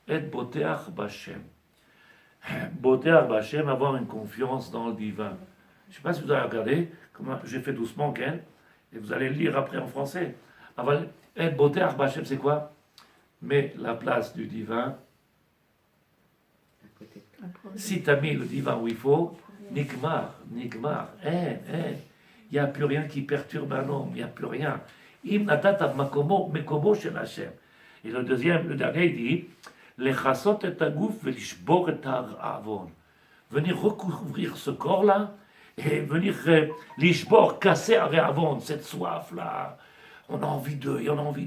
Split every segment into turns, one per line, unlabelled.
et boteach b'Hashem. Boteach b'Hashem, avoir une confiance dans le divin. Je ne sais pas si vous avez regardé, comment j'ai fait doucement, Ken, et vous allez le lire après en français. Et boteach b'Hashem, c'est quoi? Mais la place du divin. Si tu as mis le divin où il faut, Nigmar. Il n'y a plus rien qui perturbe un homme, il n'y a plus rien. Im natata mekomo shel Hashem. Et le dernier, il dit, Lechasot et agouf velishbor et avon. Venir recouvrir ce corps-là et venir lishbor, casser avon, cette soif-là. On a envie d'eux, on a envie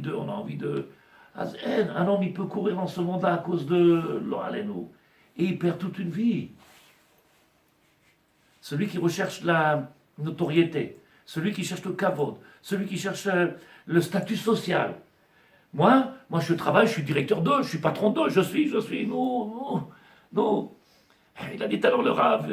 d'eux. Un homme, il peut courir dans ce monde-là à cause de l'Oalenu. Et il perd toute une vie. Celui qui recherche la notoriété, celui qui cherche le kavod, celui qui cherche le statut social. Moi, je travaille, je suis directeur d'eux, je suis patron d'eux, je suis, non. Il a dit alors le Rav,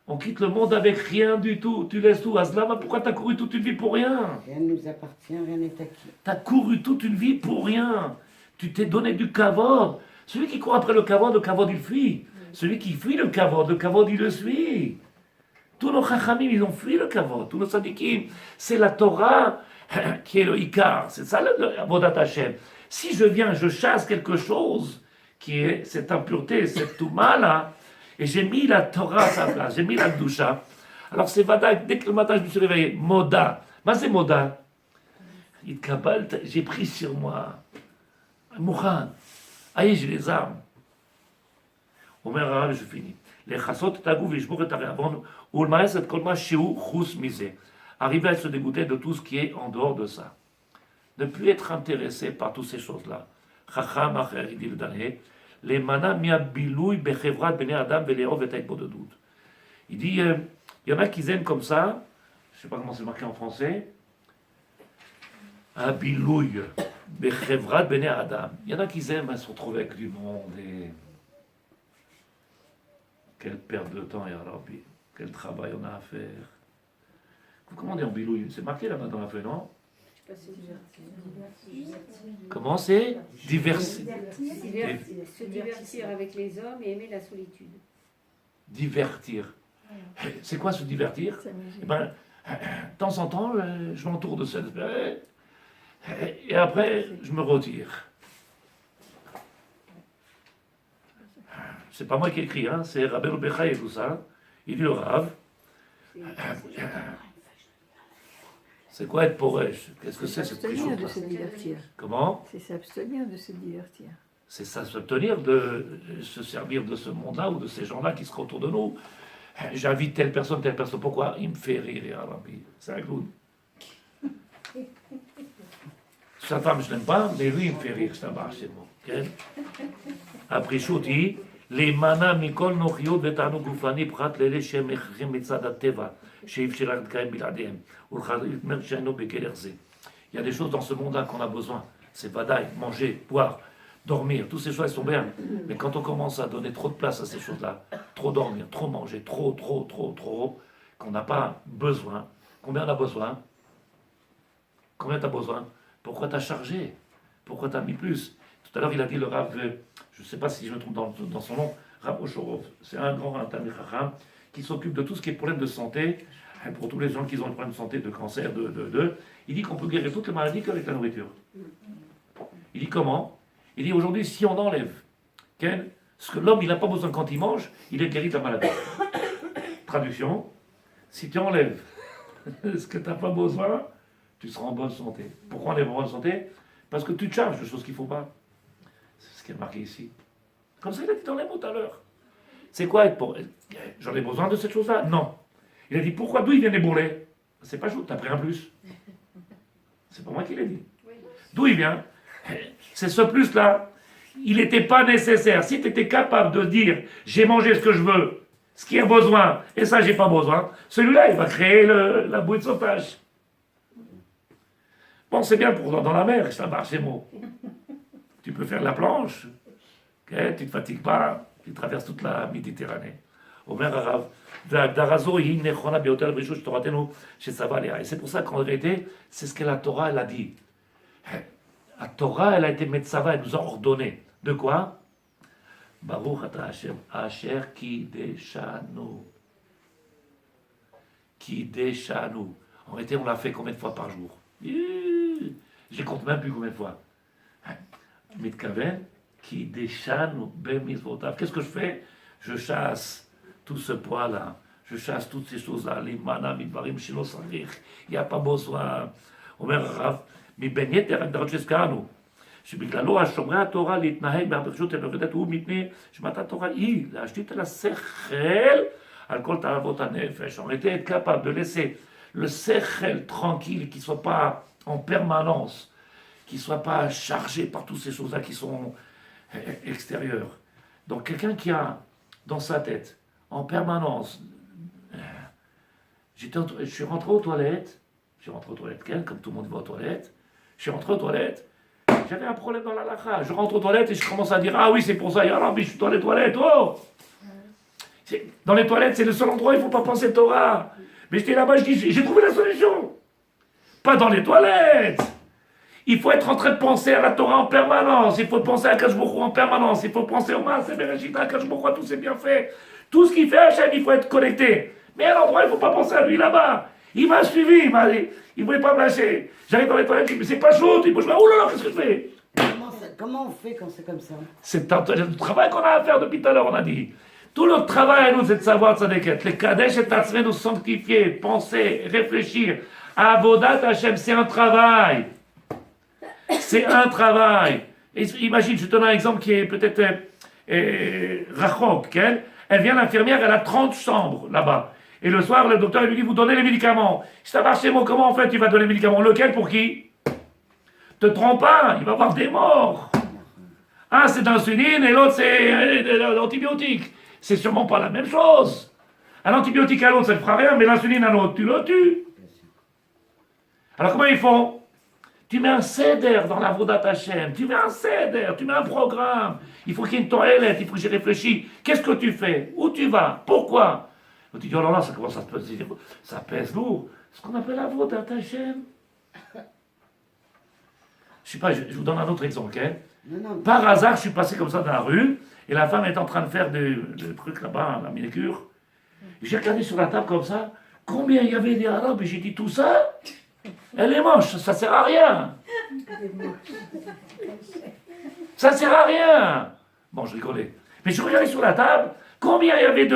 on quitte le monde avec rien du tout, tu laisses tout. Aslama, pourquoi tu as couru toute une vie pour rien?
Rien ne nous appartient, rien n'est acquis.
Tu as couru toute une vie pour rien. Tu t'es donné du kavod. Celui qui court après le kavod il fuit. Celui qui fuit le kavod il le suit. Tous nos chachamim, ils ont fui le kavod. Tous nos sadikim, c'est la Torah qui est le ikar. C'est ça le avodat Hashem. Si je viens, je chasse quelque chose qui est cette impureté, cette touma là, et j'ai mis la Torah à sa place, j'ai mis la doucha. Alors c'est vadak, dès que le matin je me suis réveillé, moda. Mais c'est moda. Il kabal, j'ai pris sur moi. Mouchan. Aïe, j'ai les armes. Omer Arav, je finis. Les chassot tagou vishbor et areavon ou le maïs et kolma shiu chus misé. Arriver à se dégoûter de tout ce qui est en dehors de ça. Ne plus être intéressé par toutes ces choses-là. Chacham acher, il dit le dernier. Les mana mia biloui bechevrat bene adam veleov et aïbodedut. Il dit, il y en a qui aiment comme ça, je ne sais pas comment c'est marqué en français, un bilouille, bechevrat bene adam. Il y en a qui aiment se retrouver avec du monde et quelle perte de temps, Ya Rabbi. Quel travail on a à faire. Comment on dit en bilouille? C'est marqué là-bas dans la feuille, non? Comment c'est?
Se divertir avec les hommes et aimer la solitude.
Divertir. C'est quoi se divertir? Eh ben, de temps en temps, je m'entoure de cette... Et après, je me retire. C'est pas moi qui écris, hein, c'est Rabbeinu Bechai et tout ça. Il dit le Rav. C'est quoi être porèche? Qu'est-ce que c'est cette
S'abstenir de
chose-là?
se divertir.
Comment?
C'est s'abstenir de se divertir.
C'est ça, s'obtenir de se servir de ce monde-là ou de ces gens-là qui seront autour de nous. J'invite telle personne. Pourquoi? Il me fait rire, Ya Rabbi. C'est un clown. Sa femme, je l'aime pas, mais lui, il me fait rire. Ça marche, c'est bon. Okay? Après Chouti, les mana mikol nochiot vetanu gufani prat lele shem echrim mitzad teva sheif shirat kaim biladem ulcharit mer sheno bekelerze. Il y a des choses dans ce monde-là qu'on a besoin. C'est badaï, manger, boire, dormir. Toutes ces choses elles sont bien. Mais quand on commence à donner trop de place à ces choses-là, trop dormir, trop manger, trop, qu'on n'a pas besoin. Combien on a besoin? Combien tu as besoin? Pourquoi tu as chargé? Pourquoi tu as mis plus? Tout à l'heure, il a dit le Rav, je ne sais pas si je me trompe dans son nom, Rav Oshorov. C'est un grand Talmid Chacham qui s'occupe de tout ce qui est problème de santé, pour tous les gens qui ont des problèmes de santé, de cancer, il dit qu'on peut guérir toutes les maladies qu'avec la nourriture. Il dit comment? Il dit aujourd'hui, si on enlève ce que l'homme il n'a pas besoin quand il mange, il est guéri de la maladie. Traduction, si tu enlèves ce que tu n'as pas besoin, tu seras en bonne santé. Pourquoi on est en bonne santé? Parce que tu te charges de choses qu'il ne faut pas. C'est ce qui est marqué ici. Comme ça, il a dit dans les mots tout à l'heure. C'est quoi être pour... J'en ai besoin de cette chose-là? Non. Il a dit, pourquoi? D'où il vient les bourrelets? C'est pas chaud, t'as pris un plus. C'est pas moi qui l'ai dit. D'où il vient? C'est ce plus-là. Il n'était pas nécessaire. Si tu étais capable de dire, j'ai mangé ce que je veux, ce qui a besoin, et ça, j'ai pas besoin, celui-là, il va créer la bouée de sauvetage. Bon, c'est bien pour dans la mer, ça marche, c'est bon. Tu peux faire la planche, okay, tu ne te fatigues pas, tu traverses toute la Méditerranée. Omer Arav, et c'est pour ça qu'en vérité, c'est ce que la Torah elle a dit. La Torah, elle a été Metzava, elle nous a ordonné. De quoi? Baruch ata Hashem, Asher Kideshanu. Kideshanu. En réalité, on l'a fait combien de fois par jour? Je compte même plus combien de fois. Mitkaven, Kideshanu b'mitzvotav. Qu'est-ce que je fais? Je chasse tout ce poids-là. Je chasse toutes ces choses-là. Les mana, midvarim, shelo sarich. Il n'y a pas besoin. Omer Rav, מבין יתר הגדרות שהזכרנו, שבגללו השומרי התורה להתנהג בהפרשות המיוחדת הוא מפני שמתן תורה היא להשתית על השכל על כל תאוות הנפש. On était être capable de laisser le sechel tranquille, qui ne soit pas en permanence, qui ne soit pas chargé par toutes ces choses-là qui sont extérieures. Donc quelqu'un qui a dans sa tête en permanence, je suis rentré aux toilettes, comme tout le monde va aux toilettes, je suis rentré aux toilettes, j'avais un problème dans la lacha. Je rentre aux toilettes et je commence à dire, ah oui, c'est pour ça, ya Rabbi, je suis dans les toilettes, oh. Dans les toilettes, c'est le seul endroit où il ne faut pas penser Torah. Mais j'étais là-bas, je dis, j'ai trouvé la solution. Pas dans les toilettes. Il faut être en train de penser à la Torah en permanence. Il faut penser à Akash Baruch Hu en permanence. Il faut penser au Maaseh Bereshit, à Akash Baruch Hu, tous ses bienfaits. Tout ce qu'il fait à Hachem, il faut être connecté. Mais à l'endroit, il ne faut pas penser à lui là-bas. Il m'a suivi, il ne voulait pas me lâcher. J'arrive dans les toilettes, je dis, mais c'est pas chaud. Il bouge pas. Oh là là, qu'est-ce que je fais?
Comment on fait quand c'est comme ça?
C'est le travail qu'on a à faire depuis tout à l'heure, on a dit. Tout notre travail à nous, c'est de savoir tzadeket. Les kadesh et tatzve nous sanctifier, penser, réfléchir. Avodat Hashem, c'est un travail. C'est un travail. Et imagine, je te donne un exemple qui est peut-être rachok. Elle vient, l'infirmière, elle a 30 chambres là-bas. Et le soir, le docteur lui dit, vous donnez les médicaments. Si ça marche chez moi, comment en fait tu vas donner les médicaments? Lequel pour qui? Te trompe pas, il va y avoir des morts. Un c'est d'insuline et l'autre c'est l'antibiotique. C'est sûrement pas la même chose. Un antibiotique à l'autre, ça ne fera rien, mais l'insuline à l'autre, tu le tues. Alors comment ils font? Tu mets un céder dans la Vodat Hashem, tu mets un céder, tu mets un programme. Il faut qu'il y ait une toilette, il faut que j'y réfléchisse. Qu'est-ce que tu fais? Où tu vas? Pourquoi? Tu dis, oh là là, ça commence à peser, ça pèse lourd. Ce qu'on appelle la Vodat Hashem. Je sais pas, je vous donne un autre exemple, ok?
Non.
Par hasard, je suis passé comme ça dans la rue, et la femme est en train de faire des trucs là-bas, la manicure. J'ai regardé sur la table comme ça, combien il y avait des arabes, et j'ai dit, tout ça, elle est moche, ça sert à rien. Ça sert à rien. Bon, je rigolais. Mais je regardais sur la table, combien il y avait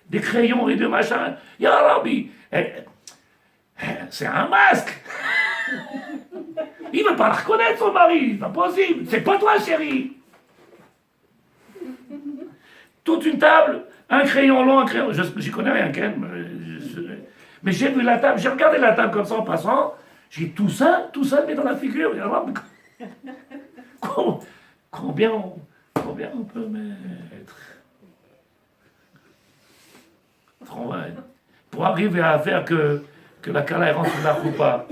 des crayons et de machins. Ya Rabbi, c'est un masque. Il ne veut pas la reconnaître, son mari. C'est pas possible. C'est pas toi, chérie. Toute une table, un crayon long, un crayon... J'y connais rien, Ken. Mais j'ai vu la table, j'ai regardé la table comme ça en passant. J'ai dit, tout ça met dans la figure. Combien on peut mettre? Pour arriver à faire que la Kala rentre sur la roupa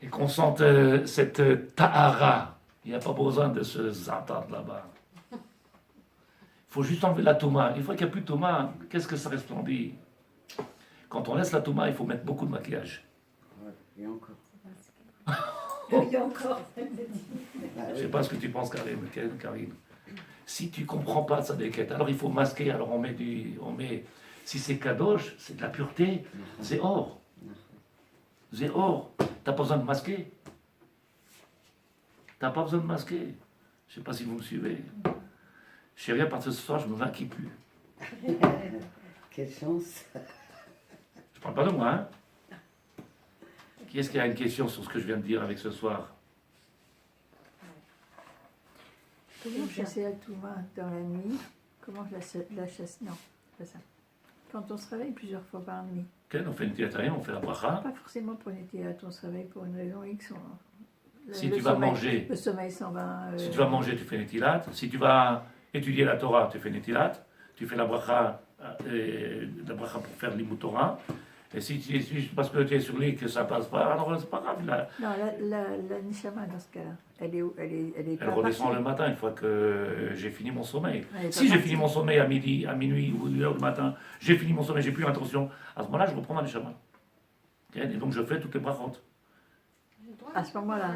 et qu'on sente cette tahara. Il n'y a pas besoin de se zatar là-bas. Il faut juste enlever la touma. Une fois qu'il n'y a plus de touma, qu'est-ce que ça resplendit? Quand on laisse la touma, il faut mettre beaucoup de maquillage.
Ouais, et encore.
Et encore.
Je ne sais pas ce que tu penses, Karine. Si tu ne comprends pas ça déquête, alors il faut masquer. Alors on met si c'est kadosh, c'est de la pureté, c'est or. C'est or. T'as pas besoin de masquer. T'as pas besoin de masquer. Je sais pas si vous me suivez. Chérie, à partir de ce soir, je me maquille plus.
Quelle chance.
Je parle pas de moi, hein. Qui est-ce qui a une question sur ce que je viens de dire avec ce soir?
Comment chasser la touma dans la nuit? Comment la chasse? Non, pas ça. Quand on se réveille plusieurs fois par nuit.
On fait une tilatarienne, on fait la bracha.
Pas forcément pour une tilat, on se réveille pour une raison X.
Si tu vas manger,
le sommeil s'en va.
Si tu vas manger, tu fais netilat. Si tu vas étudier la Torah, tu fais netilat. Tu fais la bracha pour faire l'imut Torah. Et si parce que tu es sur l'île que ça passe pas, alors c'est pas grave.
Non, la neshama dans ce cas-là, elle est où?
Elle redescend le matin une fois que j'ai fini mon sommeil. Si j'ai
partie.
fini mon sommeil à midi, à minuit ou 1h du matin, j'ai fini mon sommeil, j'ai plus l'intention. À ce moment-là, je reprends ma neshama. Et donc je fais toutes les brachot.
À ce moment-là.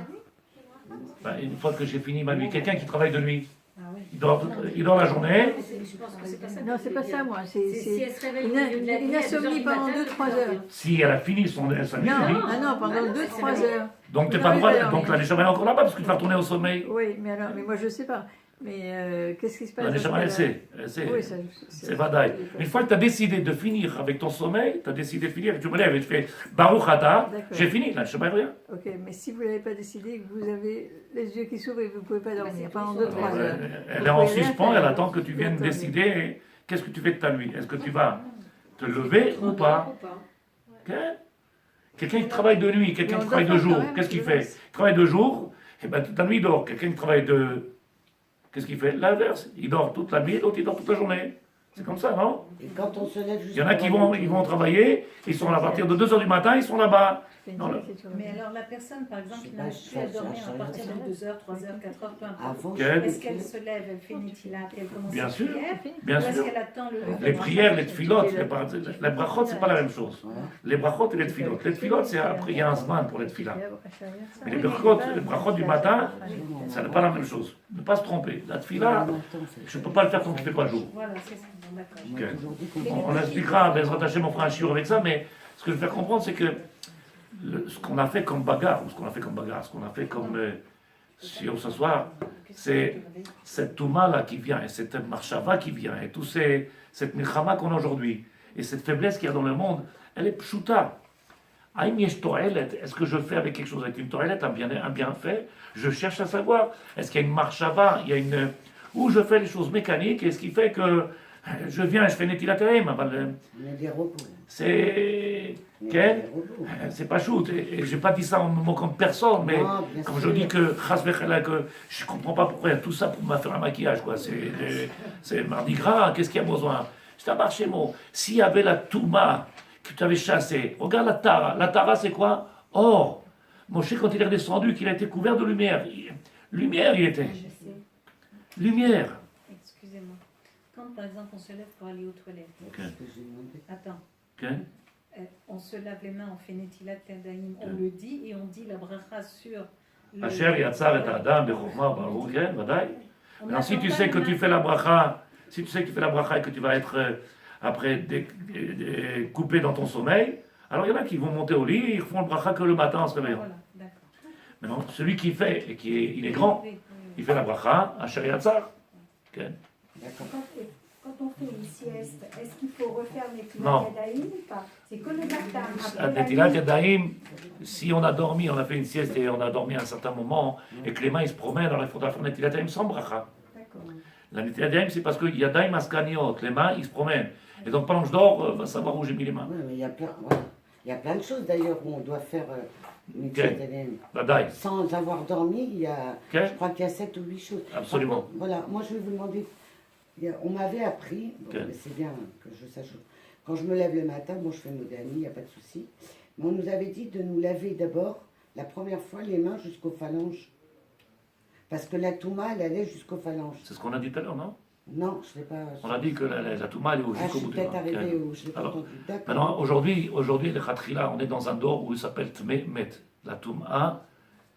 Une fois que j'ai fini ma nuit, quelqu'un qui travaille de nuit,
Ah oui.
Il dort la journée.
Je pense que c'est pas ça.
Non, c'est pas ça, moi. C'est
Si elle se réveille
une,
au milieu de la nuit,
une
à 2 heures
insomnie
du
pendant
matin,
2-3 heures.
Si elle a fini sa nuit,
Non,
oui.
non, pendant 2-3 heures.
Donc t'es
Vous
pas le droit.
n'arrivez à
Donc la
dormir.
Neshama est encore là-bas parce que tu vas retourner au sommeil.
Oui, mais moi je sais pas. Mais qu'est-ce qui se passe
La
dans ce
Neshama, elle
cas-là?
sait. Elle sait.
Oui,
C'est Vadaï. Une fois que tu as décidé de finir avec ton sommeil, tu as décidé de finir, et tu me lèves et tu fais Baruch Ata,
D'accord.
j'ai fini, là, je sais pas rien.
Ok, mais si vous n'avez pas décidé, que vous avez les yeux qui s'ouvrent et vous ne pouvez pas dormir
c'est
pendant
tout,
2-3
Elle,
heures.
elle
Vous
est en
pouvez rien
suspens,
faire.
elle attend que tu viennes
Attendez.
décider qu'est-ce que tu fais de ta nuit. Est-ce que tu vas te lever ou pas? Ok. Quelqu'un qui travaille de nuit, quelqu'un
Mais
qui
on
travaille de
dort quand
jour,
même,
qu'est-ce qu'il
je
fait?
laisse.
Il travaille de jour, et ben toute la nuit il dort. Quelqu'un qui travaille de. Qu'est-ce qu'il fait? L'inverse. Il dort toute la nuit, l'autre il dort toute la journée. C'est comme ça, non?
Et quand on se lève
Il y en a qui vont travailler, ils sont là à partir de 2h du matin, ils sont là-bas. Non, là.
Mais alors la personne, par exemple, qui
Je sais
n'arrive
pas,
plus à
je
dormir
sais
à
pas,
partir
je
de 2 heures, 3 heures, 4 heures, peu importe.
Avant,
Ok.
Est-ce qu'elle se lève, elle fait Netilat et elle commence
Bien
sa
sûr,
prière?
bien
Ou est-ce
sûr.
qu'elle attend le lever
Les
du
prières,
matin?
les tfilotes, les brachot, c'est pas la même chose.
Ouais.
Les brachot et les tfilotes. Les tfilotes, c'est après, il y a un zman pour les tfilas. Mais les brachot du matin, ça n'est pas la même chose. Ne pas se tromper. La tfila, je ne peux pas le faire quand tu ne fais pas le jour.
Voilà, c'est ça. Bon, d'accord.
On m'a toujours dit qu'on
On expliquera, ben, rattacher mon frère un shiur avec ça, mais ce que je veux faire comprendre, c'est que ce qu'on a fait comme bagarre, ce qu'on a fait comme shiur ce soir, c'est cette touma-là qui vient, et cette marshava qui vient, et cette milchama qu'on a aujourd'hui, et cette faiblesse qu'il y a dans le monde, elle est pshuta. Aïm yesh to'elet, est-ce que je fais avec quelque chose, avec une to'elet, un bienfait? Je cherche à savoir, est-ce qu'il y a une marshava, où je fais les choses mécaniques, et ce qui fait que je viens et je fais netilat ta'im,
on est des robots.
c'est...
On est
Quel?
des robots.
C'est pas shoot, et j'ai pas dit ça en me moquant de personne, mais
Non, bien
comme
sûr.
je dis que, chas v'chala, que je comprends pas pourquoi il y a tout ça pour me faire un maquillage, quoi. C'est mardi gras, qu'est-ce qu'il y a besoin? C'est un marché mot. S'il y avait la touma que tu avais chassée, regarde la tara. La tara, c'est quoi? Or. Moshe, quand il est redescendu, qu'il a été couvert de lumière. Lumière, il était.
Je sais.
Lumière.
Excusez-moi. Quand par exemple on se lève pour aller aux toilettes,
Ok.
C'est ce que j'ai demandé.
attends,
Ok.
on se lave les mains, on fait Netilat Yadayim, on le dit et on dit la bracha sur le...
Asher yatzar et adam bechokma baruch, ken, vadaï.
On
Alors si
n'attend
tu
pas
sais que
les
tu
mains.
fais la bracha, si tu sais que tu fais la bracha et que tu vas être après coupé dans ton sommeil, alors il y en a qui vont monter au lit, ils font le bracha que le matin en se réveillant.
Voilà, d'accord.
Maintenant, celui qui fait, et il est grand,
Oui, oui, oui.
il fait la bracha, Asher yatzar. Ken.
D'accord.
Quand on fait une sieste, est-ce qu'il faut refaire
Non.
Netilat Yadayim ou pas? C'est que le matin.
À
Après la
Netilat
nuit.
Yadayim, si on a dormi, on a fait une sieste et on a dormi à un certain moment, et que les mains ils se promènent, alors il faudra faire Netilat Yadayim sans bracha.
D'accord.
La Netilat Yadayim, c'est parce que Yadayim askaniot, les mains ils se promènent. Et donc pendant que je dors, va savoir où j'ai mis les mains.
Ouais, mais il y a plein, voilà. Il y a plein de choses d'ailleurs où on doit faire une italienne.
Vadaï.
Sans avoir dormi, il y a,
Ok.
je crois qu'il y a 7 ou 8 choses.
Absolument.
Par contre, voilà, moi je vais vous demander, on m'avait appris, bon,
Ok.
mais c'est bien que je sache, quand je me lève le matin, bon je fais modani, il n'y a pas de souci, mais on nous avait dit de nous laver d'abord, la première fois, les mains jusqu'aux phalanges. Parce que la touma, elle allait jusqu'aux phalanges.
C'est ce qu'on a dit tout à l'heure, non?
Non, je ne l'ai pas...
On a dit que la touma elle est
Ah, je
jusqu'au
suis
bout du
peut-être
bras.
arrivée
Ok.
où je l'ai pas
Alors,
entendu. D'accord.
Maintenant, aujourd'hui, le khatrila, on est dans un dor où il s'appelle Tme Met. La touma,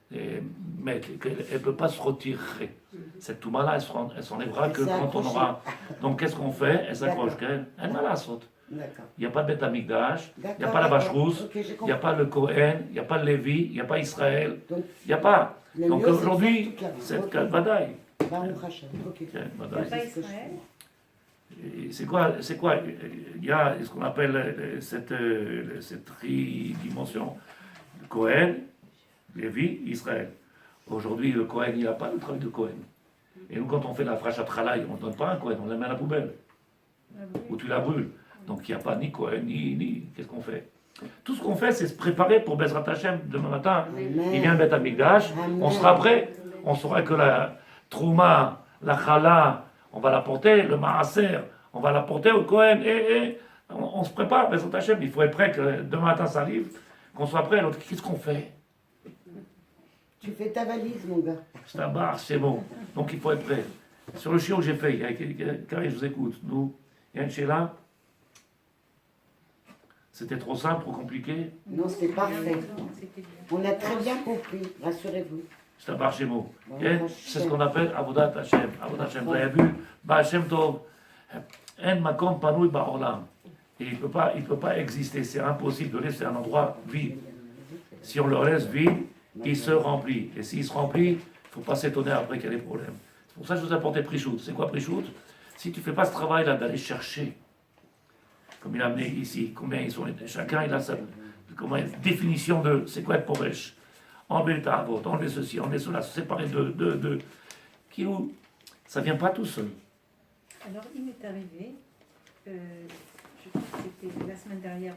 Met, elle ne peut pas se retirer. Cette touma-là, elle s'enlèvera que
C'est
quand on
accroché.
aura. Donc, qu'est-ce qu'on fait? Elle s'accroche.
D'accord.
Elle m'a la saute.
D'accord.
Il n'y a pas de Beth Amikdash, il n'y a
D'accord,
pas la vache
d'accord.
rousse,
Ok, j'ai
il n'y a
compris.
pas le Kohen, il n'y a pas le Lévi, il n'y a pas Israël,
Donc,
il n'y a pas.
le
Donc
mieux, c'est de
aujourd'hui,
faire toute la main.
cette
Ok.
Vadaï.
Baruch Hashem. Ok.
Ok,
Il n'y a
Vadaï.
pas
C'est ce que je
Israël.
Et c'est quoi? Il y a ce qu'on appelle cette tridimension. Le Kohen, Lévi, Israël. Aujourd'hui, le Kohen, il n'a pas le travail de Kohen. Et nous, quand on fait la frachat tralaï, on ne donne pas un Kohen, on la met à la poubelle.
Ah oui.
Ou tu la brûles. Donc il n'y a pas ni Kohen, ni... Qu'est-ce qu'on fait? Tout ce qu'on fait, c'est se préparer pour Bezrat Hashem demain matin.
Amen.
Il vient le Beth Amikdash,
Amen.
on sera prêt. On saura que la Trouma, la Chala, on va la porter, le Maaser, on va la porter au Kohen. Et on se prépare, Bezrat Hashem. Il faut être prêt que demain matin ça arrive, qu'on soit prêt. Alors qu'est-ce qu'on fait?
Tu fais ta valise, mon gars.
C'est un bar, c'est bon. Donc il faut être prêt. Sur le chiot que j'ai fait, Carré, je vous écoute. Nous, Yann Sheila, c'était trop simple, trop compliqué.
Non, c'était parfait.
C'était bien.
On a très bien compris, rassurez-vous.
Shtabar Shemo.
Baruch
C'est ce
Hashem.
qu'on appelle Avodat Hashem. Avodat Hashem. Vous avez vu, Baal Shem Tov, En Makom Panoui Ba'olam. Et il ne peut pas exister. C'est impossible de laisser un endroit vide. Si on le laisse vide, il se remplit. Et s'il se remplit, il ne faut pas s'étonner après qu'il y a des problèmes. C'est pour ça que je vous ai apporté Prichout. C'est quoi Prichout? Si tu ne fais pas ce travail-là d'aller chercher, comme il a amené ici, combien ils sont, chacun il a sa définition de c'est quoi être Poresh. Enlever le Ta'avot, enlever ceci, enlever cela, se séparer de. Ça ne vient pas tout seul.
Alors, il m'est arrivé, je crois que c'était la semaine dernière,